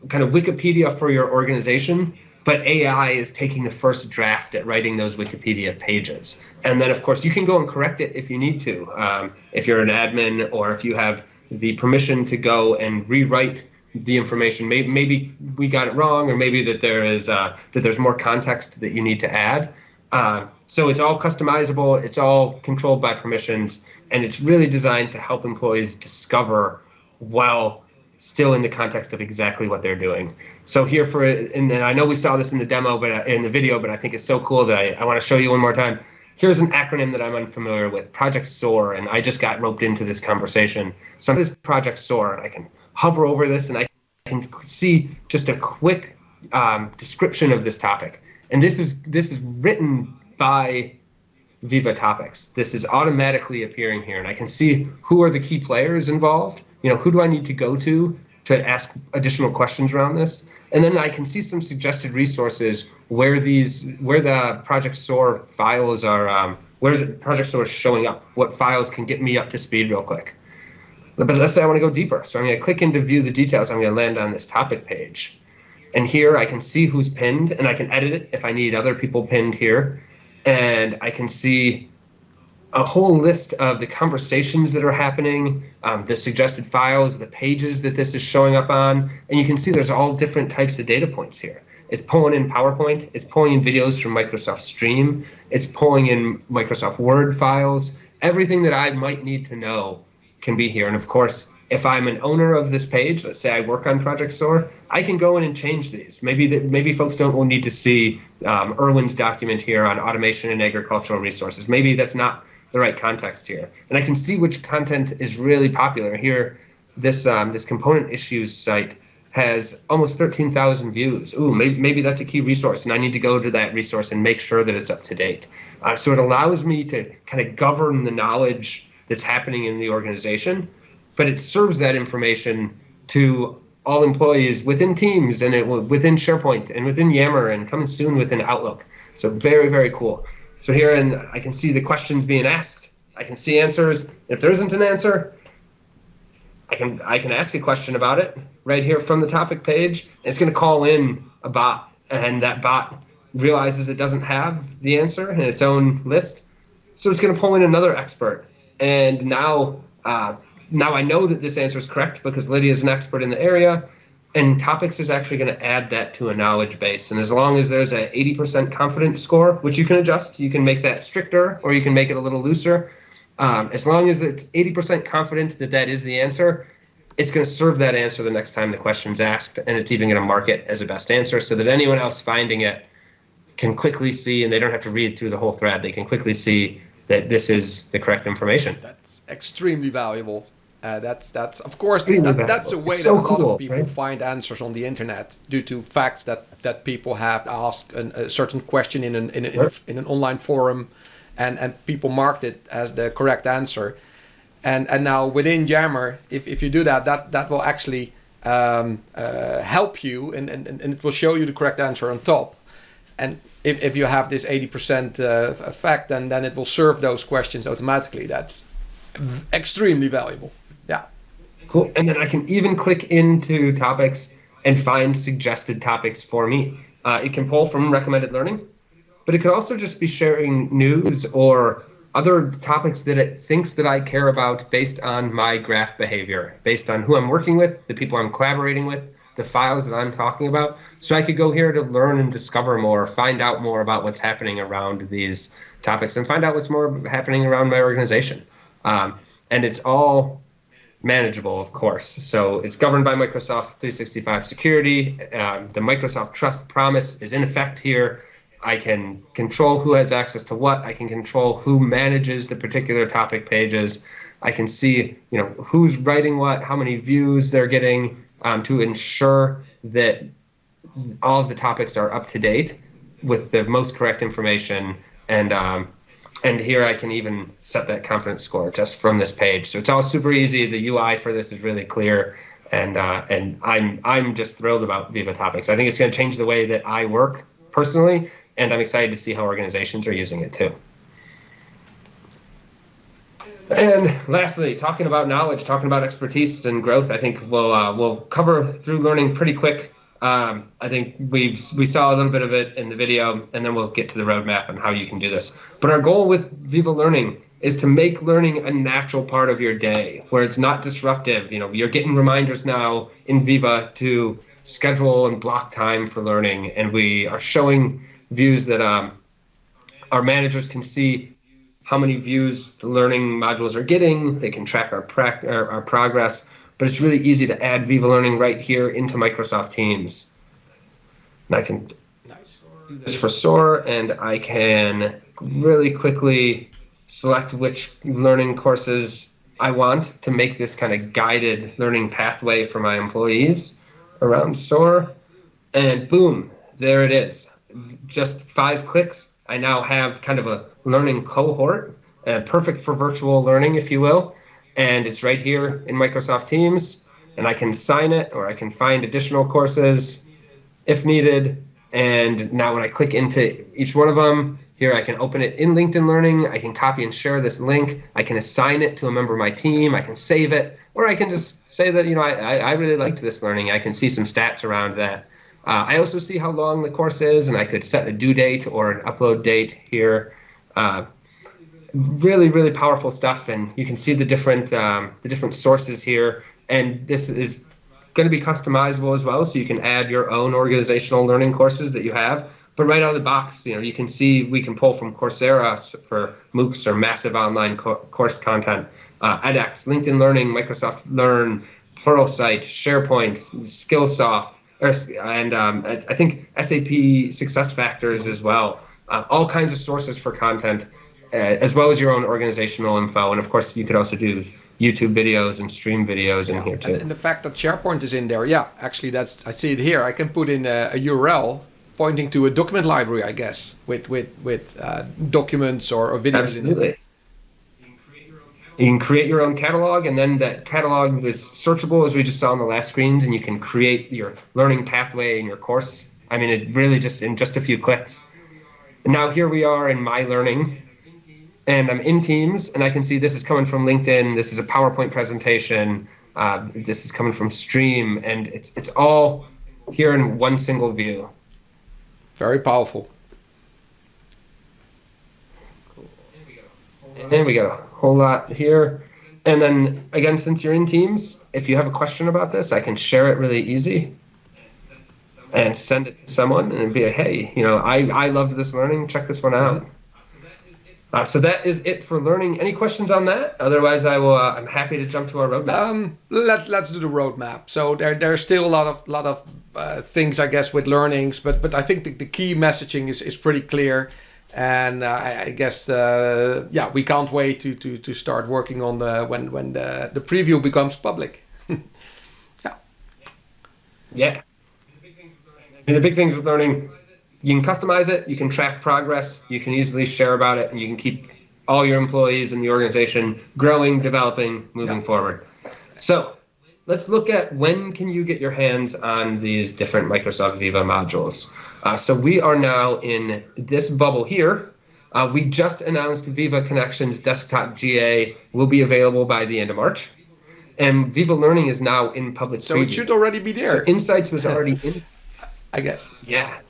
kind of Wikipedia for your organization, but AI is taking the first draft at writing those Wikipedia pages. And then, of course, you can go and correct it if you need to. If you're an admin, or if you have the permission to go and rewrite the information, maybe we got it wrong, or maybe that there's more context that you need to add. So it's all customizable, it's all controlled by permissions, and it's really designed to help employees discover while still in the context of exactly what they're doing. So here and I know we saw this in the demo, but in the video, but I think it's so cool that I want to show you one more time. Here's an acronym that I'm unfamiliar with, Project Soar, and I just got roped into this conversation. So this Project Soar, and I can hover over this, and I can see just a quick description of this topic. And this is written by Viva Topics. This is automatically appearing here, and I can see who are the key players involved. Who do I need to go to ask additional questions around this? And then I can see some suggested resources where the Project Soar files are, where is it Project Soar showing up? What files can get me up to speed real quick? But let's say I want to go deeper. So I'm going to click into view the details. I'm going to land on this topic page. And here I can see who's pinned, and I can edit it if I need other people pinned here. And I can see a whole list of the conversations that are happening, the suggested files, the pages that this is showing up on. And you can see there's all different types of data points here. It's pulling in PowerPoint, it's pulling in videos from Microsoft Stream, it's pulling in Microsoft Word files. Everything that I might need to know can be here. And of course, if I'm an owner of this page, let's say I work on Project Soar, I can go in and change these. Maybe folks don't need to see Erwin's document here on automation and agricultural resources. Maybe that's not the right context here. And I can see which content is really popular. Here, this component issues site has almost 13,000 views. Ooh, maybe that's a key resource, and I need to go to that resource and make sure that it's up to date. So it allows me to kind of govern the knowledge that's happening in the organization, but it serves that information to all employees within Teams, and within SharePoint, and within Yammer, and coming soon within Outlook. So very, very cool. So here, I can see the questions being asked. I can see answers. If there isn't an answer, I can ask a question about it right here from the topic page. It's going to call in a bot, and that bot realizes it doesn't have the answer in its own list. So it's going to pull in another expert. And now I know that this answer is correct because Lydia is an expert in the area, and Topics is actually going to add that to a knowledge base. And as long as there's a 80% confidence score, which you can adjust, you can make that stricter or you can make it a little looser. As long as it's 80% confident that that is the answer, it's going to serve that answer the next time the question's asked, and it's even going to mark it as a best answer so that anyone else finding it can quickly see, and they don't have to read through the whole thread. They can quickly see that this is the correct information. That's extremely valuable. That's of course that's a way that a lot of people find answers on the internet due to facts that people have asked a certain question in an online forum, and people marked it as the correct answer. And now within Yammer, if you do that will actually help you, and it will show you the correct answer on top. And if you have this 80% effect, then it will serve those questions automatically. That's extremely valuable. Yeah. Cool. And then I can even click into Topics and find suggested topics for me. It can pull from recommended learning, but it could also just be sharing news or other topics that it thinks that I care about based on my graph behavior, based on who I'm working with, the people I'm collaborating with, the files that I'm talking about. So I could go here to learn and discover more, find out more about what's happening around these topics, and find out what's more happening around my organization. And it's all manageable, of course. So it's governed by Microsoft 365 security. The Microsoft Trust Promise is in effect here. I can control who has access to what. I can control who manages the particular topic pages. I can see, who's writing what, how many views they're getting, to ensure that all of the topics are up to date with the most correct information. And And here I can even set that confidence score just from this page. So it's all super easy. The UI for this is really clear. And I'm just thrilled about Viva Topics. I think it's going to change the way that I work personally, and I'm excited to see how organizations are using it too. And lastly, talking about knowledge, talking about expertise and growth, I think we'll cover through learning pretty quick. I think we saw a little bit of it in the video, and then we'll get to the roadmap and how you can do this. But our goal with Viva Learning is to make learning a natural part of your day, where it's not disruptive. You know, you're getting reminders now in Viva to schedule and block time for learning, and we are showing views that our managers can see how many views the learning modules are getting. They can track our progress, but it's really easy to add Viva Learning right here into Microsoft Teams. And I can do this for Soar, and I can really quickly select which learning courses I want to make this kind of guided learning pathway for my employees around Soar. And boom, there it is. Just 5 clicks. I now have kind of a learning cohort, perfect for virtual learning, if you will. And it's right here in Microsoft Teams, and I can sign it, or I can find additional courses if needed. And now when I click into each one of them, here I can open it in LinkedIn Learning. I can copy and share this link. I can assign it to a member of my team. I can save it, or I can just say that, you know, I really liked this learning. I can see some stats around that. I also see how long the course is, and I could set a due date or an upload date here. Really, really powerful stuff, and you can see the different sources here. And this is going to be customizable as well, so you can add your own organizational learning courses that you have. But right out of the box, you know, you can see we can pull from Coursera for MOOCs or massive online course content, edX, LinkedIn Learning, Microsoft Learn, Pluralsight, SharePoint, Skillsoft, and I think SAP SuccessFactors as well. All kinds of sources for content, as well as your own organizational info. And of course, you could also do YouTube videos and stream videos in here too. And the fact that SharePoint is in there, yeah, actually I see it here. I can put in a URL pointing to a document library, I guess, with documents or videos. Absolutely. In it. You can create your own catalog, and then that catalog is searchable, as we just saw on the last screens, and you can create your learning pathway in your course. I mean, it really just in just a few clicks. And now here we are in My Learning, and I'm in Teams, and I can see this is coming from LinkedIn. This is a PowerPoint presentation. This is coming from Stream, and it's all here in one single view. Very powerful. And we got a whole lot here. And then again, since you're in Teams, if you have a question about this, I can share it really easy and send it to someone and be like, hey, you know, I loved this learning. Check this one out. So that is it for learning. Any questions on that? Otherwise, I'm happy to jump to our roadmap. Let's do the roadmap. So there's still a lot of things, I guess, with learnings, but I think the key messaging is pretty clear. And I guess we can't wait to start working on when the preview becomes public. Yeah. And the big things with learning, you can customize it, you can track progress, you can easily share about it, and you can keep all your employees in the organization growing, developing, moving forward. So let's look at when can you get your hands on these different Microsoft Viva modules. So we are now in this bubble here. We just announced Viva Connections Desktop GA will be available by the end of March. And Viva Learning is now in public preview. So it should already be there. So Insights was already in. I guess. Yeah.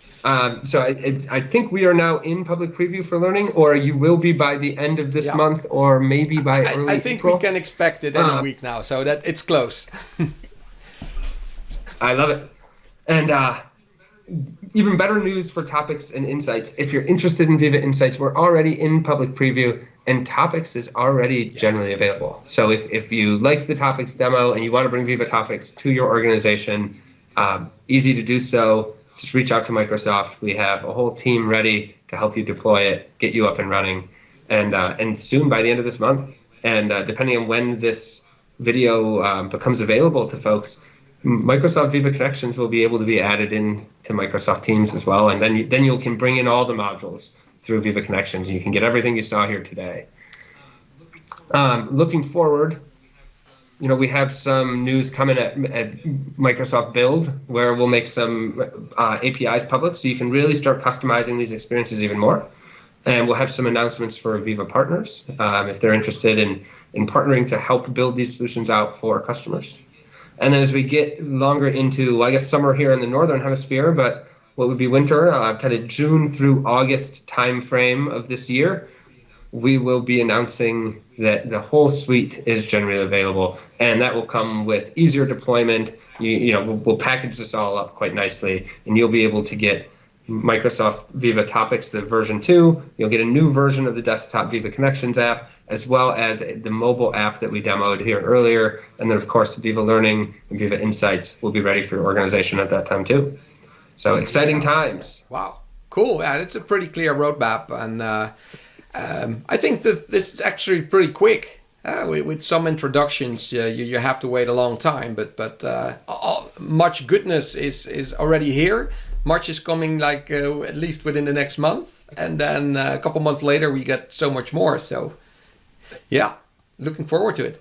So I think we are now in public preview for Learning, or you will be by the end of this month, or maybe by early I think April. we can expect it any week now, so that it's close. I love it. And even better news for Topics and Insights. If you're interested in Viva Insights, we're already in public preview, and Topics is already generally available. So if you liked the Topics demo and you want to bring Viva Topics to your organization, easy to do so. Just reach out to Microsoft. We have a whole team ready to help you deploy it, get you up and running, and soon by the end of this month. And depending on when this video becomes available to folks, Microsoft Viva Connections will be able to be added in to Microsoft Teams as well. And then you can bring in all the modules through Viva Connections, and you can get everything you saw here today. Looking forward, we have some news coming at Microsoft Build, where we'll make some APIs public, so you can really start customizing these experiences even more. And we'll have some announcements for Viva partners if they're interested in partnering to help build these solutions out for customers. And then as we get longer into, I guess, summer here in the Northern Hemisphere, but what would be winter, kind of June through August timeframe of this year, we will be announcing that the whole suite is generally available, and that will come with easier deployment. We'll package this all up quite nicely, and you'll be able to get Microsoft Viva Topics, the version 2. You'll get a new version of the desktop Viva Connections app, as well as the mobile app that we demoed here earlier. And then, of course, Viva Learning and Viva Insights will be ready for your organization at that time, too. So exciting times. Wow, cool. Yeah, it's a pretty clear roadmap, and I think that this is actually pretty quick. With some introductions, you have to wait a long time, but much goodness is already here. Much is coming, at least within the next month, and then a couple months later we get so much more. So, yeah, looking forward to it.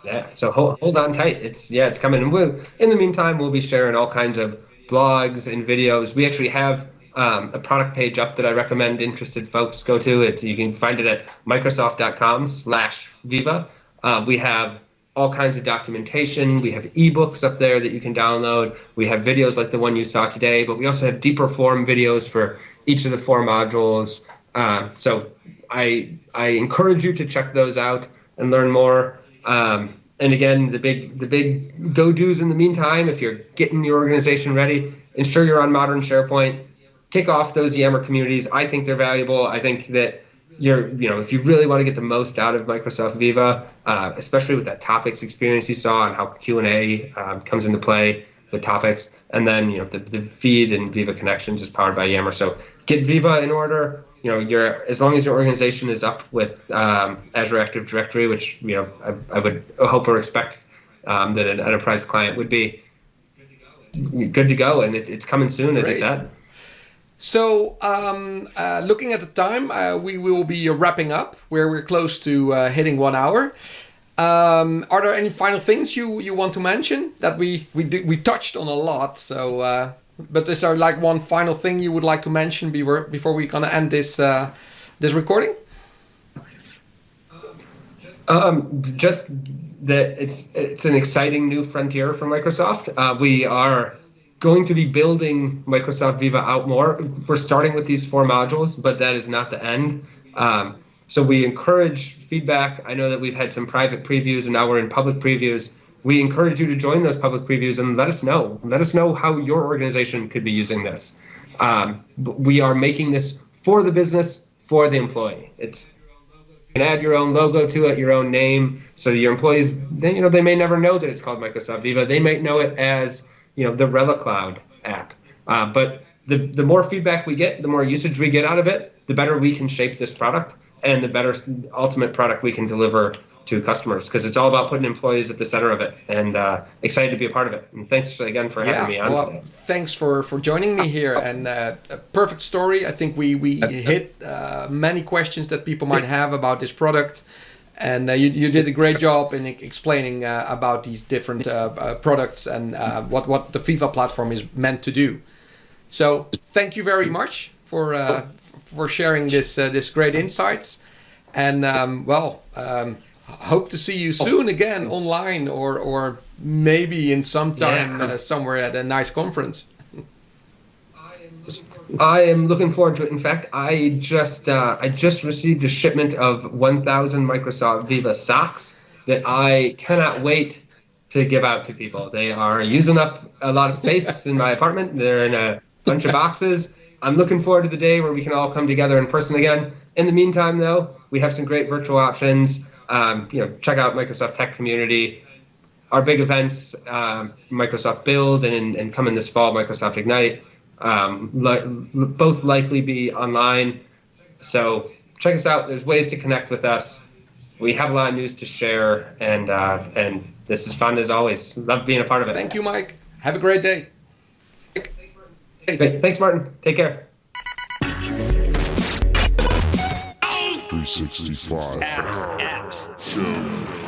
Yeah. So hold on tight. It's coming. And in the meantime, we'll be sharing all kinds of blogs and videos. We actually have a product page up that I recommend interested folks go to. You can find it at Microsoft.com/Viva. We have all kinds of documentation. We have ebooks up there that you can download. We have videos like the one you saw today, but we also have deeper form videos for each of the 4 modules. So I encourage you to check those out and learn more. And again, the big go-dos in the meantime, if you're getting your organization ready, ensure you're on modern SharePoint. Kick off those Yammer communities. I think they're valuable. I think that if you really want to get the most out of Microsoft Viva, especially with that topics experience you saw and how Q&A comes into play with topics, and then the feed and Viva Connections is powered by Yammer. So get Viva in order. As long as your organization is up with Azure Active Directory, which I would hope or expect that an enterprise client would be, good to go, and it's coming soon, as I said. So, looking at the time, we will be wrapping up, where we're close to hitting 1 hour. Are there any final things you want to mention that we touched on a lot? So, but is there one final thing you would like to mention before we're gonna end this recording? Just that it's an exciting new frontier for Microsoft. We are going to be building Microsoft Viva out more. We're starting with these 4 modules, but that is not the end. So we encourage feedback. I know that we've had some private previews, and now we're in public previews. We encourage you to join those public previews and let us know. Let us know how your organization could be using this. We are making this for the business, for the employee. You can add your own logo to it, your own name, so your employees, they may never know that it's called Microsoft Viva. They might know it as the ReliCloud app. But the more feedback we get, the more usage we get out of it, the better we can shape this product and the better ultimate product we can deliver to customers, because it's all about putting employees at the center of it, and excited to be a part of it. And thanks again for having me on today. Thanks for joining me here, and a perfect story. I think we hit many questions that people might have about this product. And you did a great job in explaining about these different products and what the Viva platform is meant to do. So thank you very much for sharing this great insights. And hope to see you soon again online or maybe in some time somewhere at a nice conference. I am looking forward to it. In fact, I just received a shipment of 1,000 Microsoft Viva socks that I cannot wait to give out to people. They are using up a lot of space in my apartment. They're in a bunch of boxes. I'm looking forward to the day where we can all come together in person again. In the meantime, though, we have some great virtual options. Check out Microsoft Tech Community. Our big events, Microsoft Build, and coming this fall, Microsoft Ignite. Both likely be online. So check us out. There's ways to connect with us. We have a lot of news to share, and this is fun as always. Love being a part of it. Thank you, Mike. Have a great day. Thanks, Martin. Take care. 365. Apps.